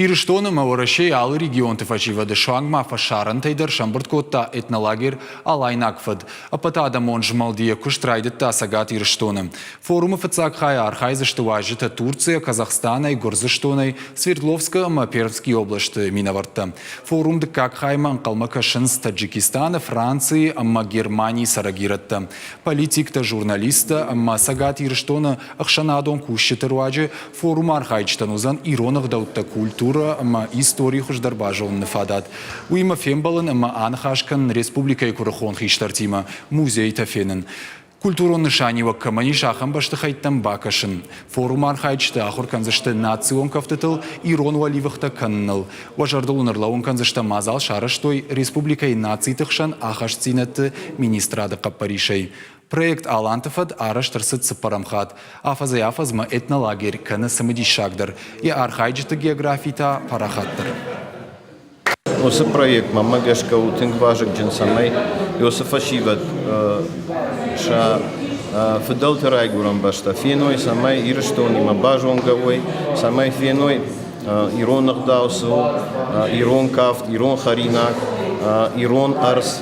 Ирштоны Маурашей алы регион тефачивады шангма фашаран тейдер шамбырткотта этнолагер алайнакфад. Апатада монжмалдия куштрайдетта сагат Ирштоны. Форумы фацакхай архайзаштыважита Турция, Казахстана и Горзаштоны, Свердловска, Пермские области Миноварта. Форум декакхайма анкалмакашин с Таджикистана, Франции, Германии сарагиратта. Политик-та журналиста сагат Ирштоны ахшанадон кушчетерваджи форум архайчтанузан иронах даутта культура истории хуждарбажон нефадат. Уима фембалан анхашкан республика и курахон хиштартима музей тафенен. Культурон нишанива камани шахам баштахайтам бакашин. Форум архайчта ахур канзашта национ кафтатыл ирон валивахта каннал. Важардулунарлаун канзашта мазал шараштой республика и наций тахшан ахашцинат министрада капаришей. Проект Алантафад араштарсыт сыпарамхат. Афазма этнолагерь кана самадишагдар. И архайджита географита парахаттар. Осы проект мамагашка утингважик джинсамай Йосифашиват ша федалтарай гурам башта феной самай ирштони мабажонгавой самай феной ирон нахдаусу ирон кафт ирон харинак ирон арс